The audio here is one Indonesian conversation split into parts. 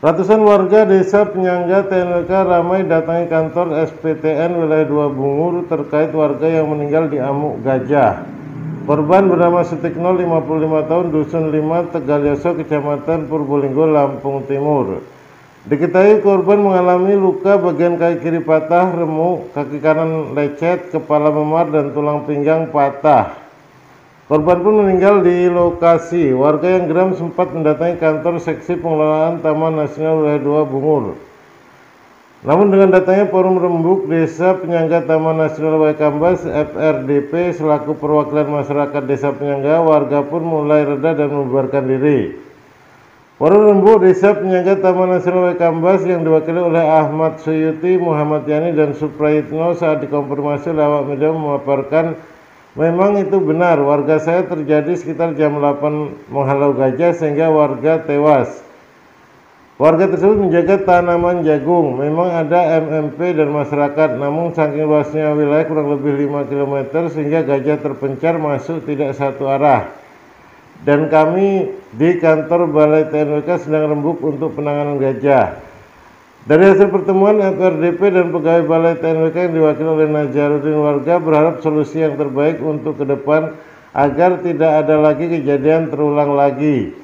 Ratusan warga desa penyangga TNWK ramai datangi kantor SPTN wilayah 2 Bungur terkait warga yang meninggal di amuk gajah. Korban bernama Sutikno, 55 tahun, Dusun 5, Tegalyoso, Kecamatan Purbolinggo, Lampung Timur. Diketahui korban mengalami luka bagian kaki kiri patah, remuk, kaki kanan lecet, kepala memar, dan tulang pinggang patah. Korban pun meninggal di lokasi. Warga yang geram sempat mendatangi kantor seksi pengelolaan Taman Nasional Wilayah 2 Bungur. Namun dengan datangnya Forum Rembuk Desa Penyangga Taman Nasional Waikambas FRDP selaku perwakilan masyarakat Desa Penyangga, warga pun mulai reda dan membubarkan diri. Forum Rembuk Desa Penyangga Taman Nasional Waikambas yang diwakili oleh Ahmad Suyuti, Muhammad Yani, dan Suprayitno saat dikonfirmasi oleh awak media memaparkan memang itu benar, warga saya terjadi sekitar jam 8 menghalau gajah sehingga warga tewas. Warga tersebut menjaga tanaman jagung. Memang ada MMP dan masyarakat, namun saking luasnya wilayah kurang lebih 5 km sehingga gajah terpencar masuk tidak satu arah. Dan kami di kantor Balai TNWK sedang rembuk untuk penanganan gajah. Dari hasil pertemuan FRDP dan pegawai Balai TNWK yang diwakili oleh Najaruddin, warga berharap solusi yang terbaik untuk ke depan agar tidak ada lagi kejadian terulang lagi.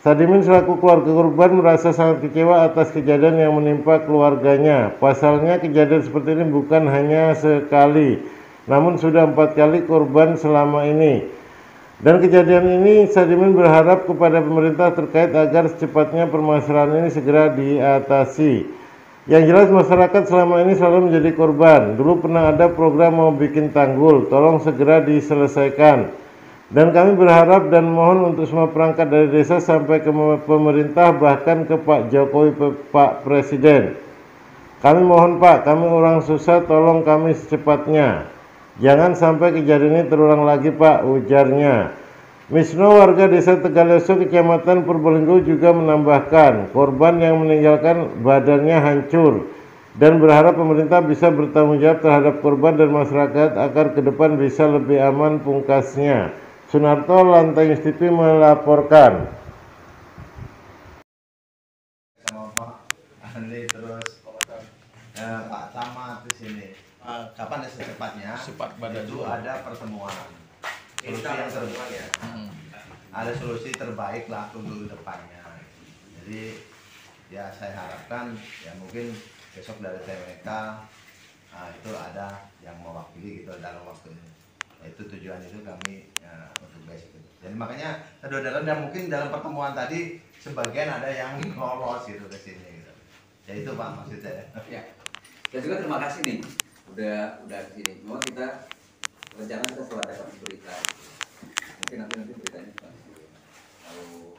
Sadimin selaku keluarga korban merasa sangat kecewa atas kejadian yang menimpa keluarganya. Pasalnya kejadian seperti ini bukan hanya sekali, namun sudah 4 kali korban selama ini. Dan kejadian ini Sadimin berharap kepada pemerintah terkait agar secepatnya permasalahan ini segera diatasi. Yang jelas masyarakat selama ini selalu menjadi korban. Dulu pernah ada program mau bikin tanggul, tolong segera diselesaikan. Dan kami berharap dan mohon untuk semua perangkat dari desa sampai ke pemerintah bahkan ke Pak Jokowi, Pak Presiden. Kami mohon Pak, kami orang susah, tolong kami secepatnya. Jangan sampai kejadian ini terulang lagi Pak, ujarnya. Misno, warga desa Tegalyoso, Kecamatan Purbolinggo, juga menambahkan korban yang meninggalkan badannya hancur dan berharap pemerintah bisa bertanggung jawab terhadap korban dan masyarakat agar ke depan bisa lebih aman, pungkasnya. Sunarto, Lantainews TV melaporkan. Sama Pak Ahli terus Pak Camat di sini. Kapan secepatnya? Itu ada pertemuan. Solusi yang terbaik ya. Ada solusi terbaik lah untuk depannya. Jadi ya saya harapkan ya mungkin besok dari TNWK itu ada yang mewakili gitu dalam waktu ini. Itu tujuan itu kami untuk besok. Jadi makanya saudara dan mungkin dalam pertemuan tadi sebagian ada yang lolos gitu ke sini gitu. Ya itu Pak maksudnya. Ya. Dan juga terima kasih nih udah ke sini. Memang kita rencana kita selalu dapat berita. Mungkin nanti beritanya kalau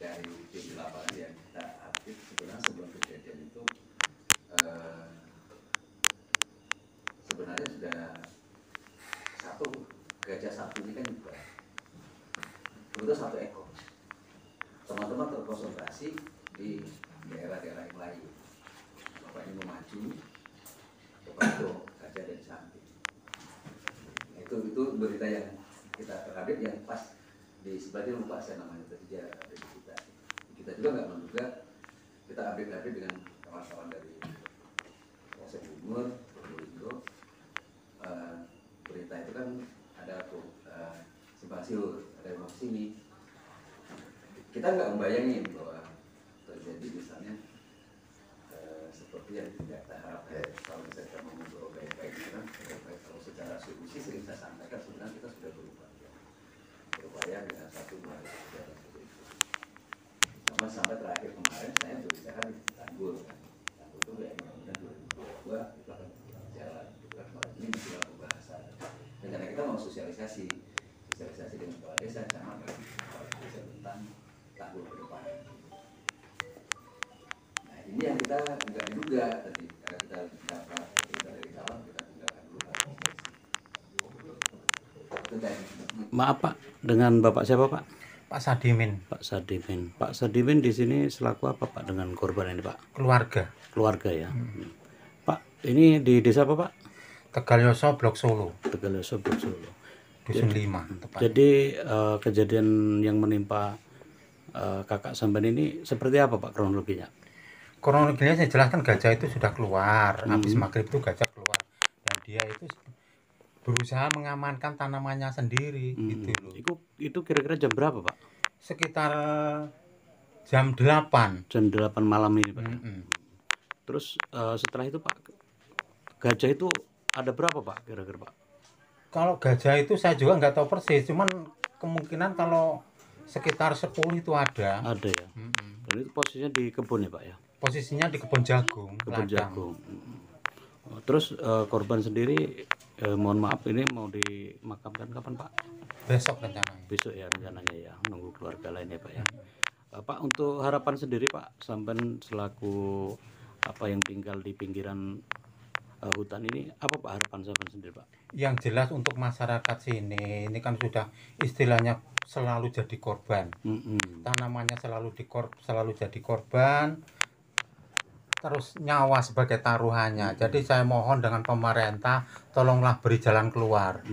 dari tim di lapangan yang kita update sebenarnya sebelum kejadian itu sebenarnya sudah gajah satu ini kan juga sebetulnya 1 ekor. Teman-teman terkonsentrasi di daerah-daerah yang lain. Bapak ini memacu, kepada gajah dan samping. Itu berita yang kita terupdate yang pas di sebelahnya lupa saya namanya tadi ada di kita. Kita juga nggak menduga kita update dengan kawan-kawan dari Polsek Bungur, Purbolinggo. Berita itu kan ada simpang siur, ada yang mau sini. Kita nggak membayangin bahwa terjadi misalnya seperti yang tidak kita harapkan. Kalau saya mau ngobrol baik-baik, kalau secara solusi sering saya sampaikan sebenarnya kita sudah berupaya dengan satu melalui kegiatan seperti itu. Sampai terakhir kemarin saya berbicara di Tanggul, Tanggul itu ya mudah-mudahan 2022 itu akan jalan. Ini masih dalam pembahasan. Dan karena kita mau sosialisasi dengan kepala desa, camat, kepala desa tentang Tanggul ke depan. Nah ini yang kita nggak diduga tadi, karena kita dapat berita dari kawan, kita tinggalkan dulu. Maaf Pak, dengan Bapak siapa Pak? Pak Sadimin. Pak Sadimin. Pak Sadimin di sini selaku apa Pak dengan korban ini Pak? Keluarga. Keluarga ya. Pak, ini di desa apa Pak? Tegalyoso, Blok Solo. Tegalyoso, Blok Solo. Dusun 5. Jadi kejadian yang menimpa kakak sampean ini seperti apa Pak kronologinya? Kronologinya saya jelaskan gajah itu sudah keluar. Habis maghrib itu gajah keluar. Dan dia itu berusaha mengamankan tanamannya sendiri gitu loh. Itu kira-kira jam berapa Pak? Sekitar jam 8. Jam 8 malam ini Pak. Mm-mm. Terus setelah itu Pak, gajah itu ada berapa Pak kira-kira Pak? Kalau gajah itu saya juga nggak tahu persis, cuman kemungkinan kalau sekitar 10 itu ada. Ada ya. Mm-mm. Dan itu posisinya di kebun ya Pak ya? Posisinya di kebun jagung. Kebun ladang. jagung. Terus korban sendiri mohon maaf ini mau dimakamkan kapan Pak? Besok rencananya. Besok ya rencananya ya, nunggu keluarga lain ya Pak ya. Pak, untuk harapan sendiri Pak, sampean selaku apa yang tinggal di pinggiran hutan ini, apa Pak harapan sampean sendiri Pak? Yang jelas untuk masyarakat sini, ini kan sudah istilahnya selalu jadi korban. Tanamannya selalu jadi korban. Terus nyawa sebagai taruhannya. Jadi saya mohon dengan pemerintah, tolonglah beri jalan keluar.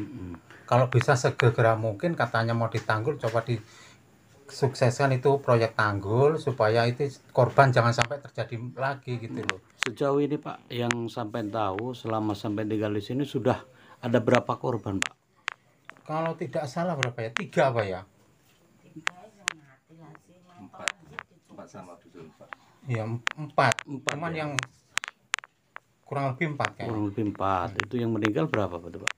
Kalau bisa segera mungkin katanya mau ditanggul, coba disukseskan itu proyek tanggul supaya itu korban jangan sampai terjadi lagi gitu loh. Sejauh ini Pak, yang sampai tahu selama sampai tinggal di sini sudah ada berapa korban Pak? Kalau tidak salah berapa ya? 3 apa ya? 4 sama dusun Pak. Iya 4. Cuman ya? yang kurang lebih 4 kayaknya. Kurang lebih 4. Itu yang meninggal berapa Pak?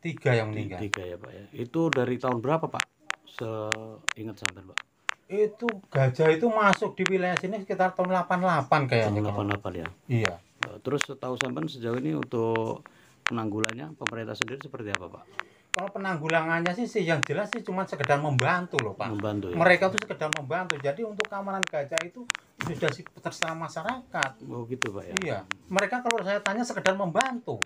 3 yang meninggal. 3 ya Pak ya. Itu dari tahun berapa Pak? Seingat sampean Pak. Itu gajah itu masuk di wilayah sini sekitar tahun 88 kayaknya. Tahun 88 ya. Iya. Terus setahu sampean sejauh ini untuk penanggulannya pemerintah sendiri seperti apa Pak? Kalau penanggulangannya sih yang jelas sih cuma sekedar membantu loh Pak. Membantu ya. Mereka tuh sekedar membantu. Jadi untuk keamanan gajah itu sudah terserah masyarakat. Oh gitu Pak ya. Iya. Mereka kalau saya tanya sekedar membantu.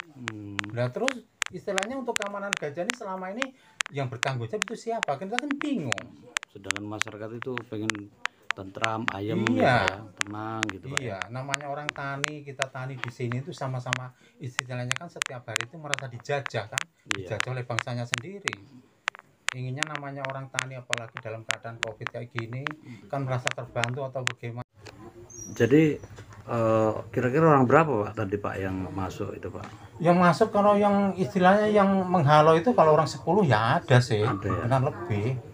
Nah terus istilahnya untuk keamanan gajah ini selama ini yang bertanggung jawab itu siapa? Kita kan bingung. Sedangkan masyarakat itu pengen tentram, ayam, Iya. ya, tenang gitu Pak. Iya, namanya orang tani, kita tani di sini itu sama-sama istilahnya kan setiap hari itu merasa dijajah kan, Iya. dijajah oleh bangsanya sendiri. Inginnya namanya orang tani apalagi dalam keadaan Covid kayak gini kan merasa terbantu atau bagaimana. Jadi kira-kira orang berapa Pak tadi Pak yang masuk itu Pak? Yang masuk kalau yang istilahnya yang menghalau itu kalau orang 10 ya ada sih, Ada ya? benar lebih.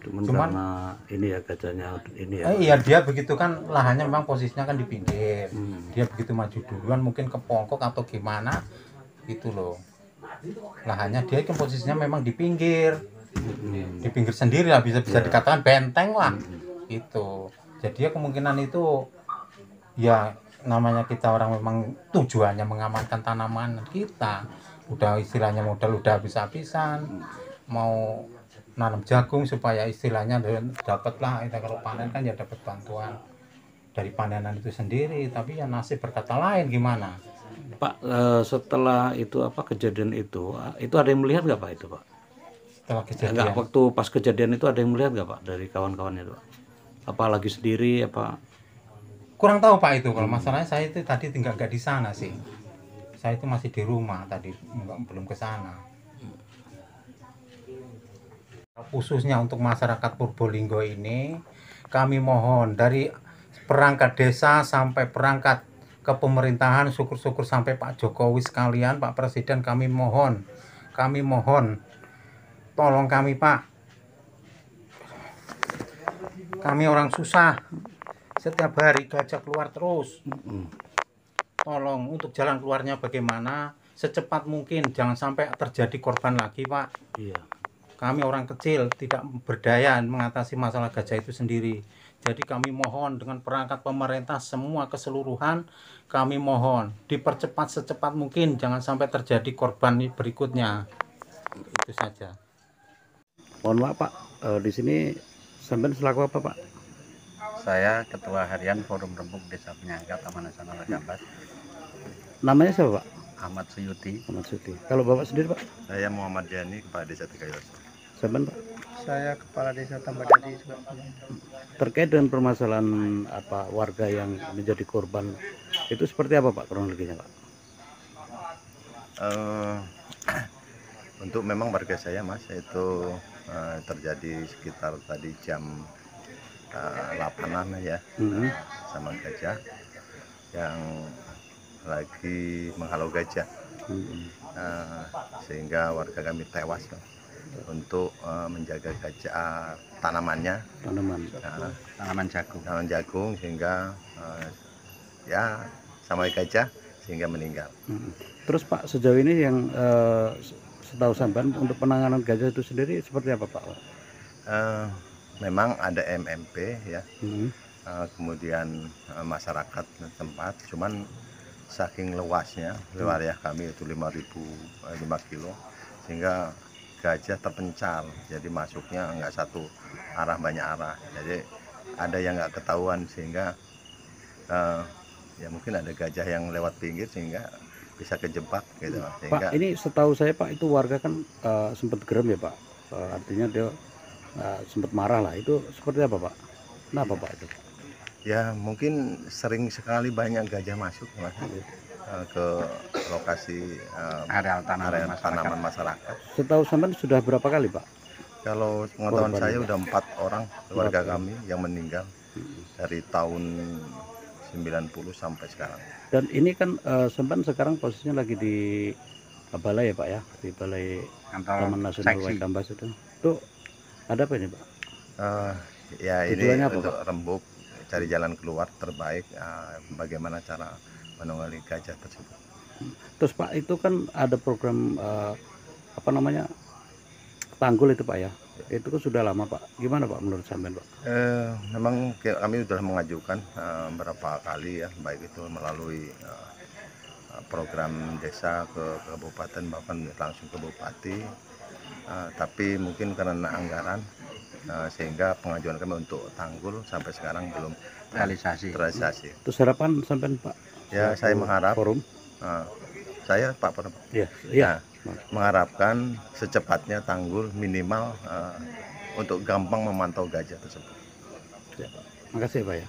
Cuman karena ini ya gajahnya ini ya. Iya dia begitu kan lahannya memang posisinya kan di pinggir. Dia begitu maju duluan mungkin ke pongkok atau gimana gitu loh. Lahannya dia kan posisinya memang di pinggir. Di pinggir sendiri lah bisa dikatakan benteng lah. Gitu. Jadi ya kemungkinan itu ya namanya kita orang memang tujuannya mengamankan tanaman kita. Udah istilahnya modal udah habis-habisan. Mau nanam jagung supaya istilahnya dapatlah kita kalau panen kan ya dapat bantuan dari panenan itu sendiri, tapi ya nasib berkata lain gimana Pak, setelah itu apa kejadian itu ada yang melihat nggak Pak itu Pak? setelah kejadian. Enggak, waktu pas kejadian itu ada yang melihat nggak Pak dari kawan-kawannya itu Pak? Apa lagi sendiri apa? Kurang tahu Pak itu, kalau masalahnya saya itu tadi tinggal nggak di sana sih, saya itu masih di rumah tadi, belum ke sana. Khususnya untuk masyarakat Purbolinggo ini, kami mohon dari perangkat desa sampai perangkat ke pemerintahan, syukur-syukur sampai Pak Jokowi sekalian, Pak Presiden, kami mohon, tolong kami Pak. Kami orang susah, setiap hari gajah keluar terus. Tolong untuk jalan keluarnya bagaimana, secepat mungkin, jangan sampai terjadi korban lagi Pak. Iya. Kami orang kecil tidak berdaya mengatasi masalah gajah itu sendiri. Jadi kami mohon dengan perangkat pemerintah semua keseluruhan, kami mohon dipercepat secepat mungkin, jangan sampai terjadi korban berikutnya. Itu saja. Mohon maaf Pak, di sini sampean selaku apa Pak? Saya Ketua Harian Forum Rembuk Desa Penyangga Taman Nasional Rajambat. Namanya siapa Pak? Ahmad Suyuti. Ahmad Suyuti. Kalau Bapak sendiri Pak? Saya Muhammad Yani, Kepala Desa Tegayoso. Sampean Pak? Saya Kepala Desa Tambadadi. Terkait dengan permasalahan apa warga yang menjadi korban itu seperti apa Pak kronologinya Pak? Untuk memang warga saya Mas itu terjadi sekitar tadi jam lapanan ya, sama gajah yang lagi menghalau gajah. Sehingga warga kami tewas untuk menjaga gajah tanaman jagung sehingga ya sama gajah sehingga meninggal. Terus Pak, sejauh ini yang setahu sampean untuk penanganan gajah itu sendiri seperti apa Pak? Memang ada MMP ya, kemudian masyarakat tempat, cuman saking luasnya wilayah kami itu 5 kilo, sehingga gajah terpencar, jadi masuknya nggak satu arah, banyak arah, jadi ada yang nggak ketahuan sehingga ya mungkin ada gajah yang lewat pinggir sehingga bisa kejebak gitu. Sehingga, Pak, ini setahu saya Pak, itu warga kan sempat geram ya Pak, artinya dia sempat marah lah, itu seperti apa Pak? Kenapa Pak itu? ya mungkin sering sekali banyak gajah masuk Mas, ke lokasi Areal tanaman masyarakat. Setahu sampean sudah berapa kali Pak? Kalau pengetahuan saya udah 4 orang keluarga kami yang meninggal dari tahun 90 sampai sekarang. Dan ini kan sampean sekarang posisinya lagi di balai ya Pak ya, di balai Taman Nasional Waikambas itu. Itu ada apa ini Pak? Ya Tujuannya ini apa, untuk Pak? rembuk, cari jalan keluar terbaik, bagaimana cara menunggangi gajah tersebut. Terus Pak, itu kan ada program apa namanya, tanggul itu Pak ya, itu kan sudah lama Pak. Gimana Pak menurut sampean Pak? Memang kami sudah mengajukan beberapa kali ya, baik itu melalui program desa ke kabupaten, bahkan langsung ke bupati, tapi mungkin karena anggaran sehingga pengajuan kami untuk tanggul sampai sekarang belum terrealisasi. Terus harapan sampean Pak? Ya, saya mengharap Forum? Saya Pak Forum. Iya. Mengharapkan secepatnya tanggul minimal untuk gampang memantau gajah tersebut. Ya, Pak. Makasih Pak ya.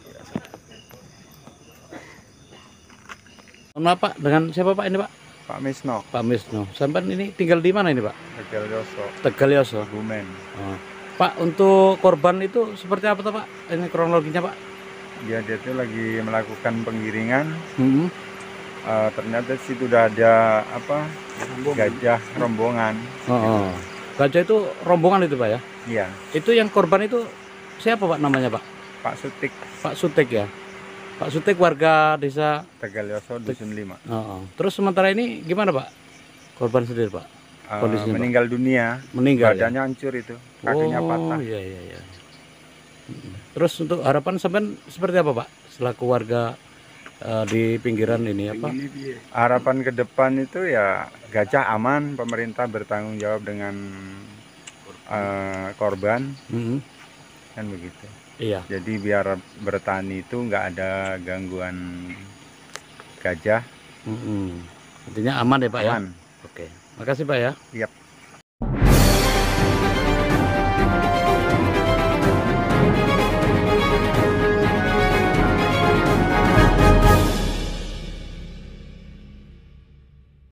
Maaf Pak, dengan siapa Pak ini Pak? Pak Misno, Pak Misno. Sampean ini tinggal di mana ini Pak? Tegalyoso, Tegalyoso. Bumen. Oh. Pak, untuk korban itu seperti apa tuh Pak? Ini kronologinya Pak? Dia itu lagi melakukan penggiringan. Ternyata situ udah ada gajah rombongan. Gajah itu rombongan itu Pak ya? Iya, Itu yang korban itu siapa Pak namanya Pak? Pak Sutik, Pak Sutik ya? Pak Sutik warga desa. Tegalyoso Dusun 5. Terus sementara ini gimana Pak? Korban sendiri Pak? Kondisinya Pak? Meninggal dunia. Meninggal ya? Badannya hancur itu, kakinya patah. Iya. Terus untuk harapan sampean seperti apa Pak? Selaku warga di pinggiran ini apa? Harapan ke depan itu ya gajah aman, pemerintah bertanggung jawab dengan korban, kan begitu. Iya. Jadi biar bertani itu nggak ada gangguan gajah. Artinya aman ya Pak ya? Aman. Oke. Makasih Pak ya. Yap.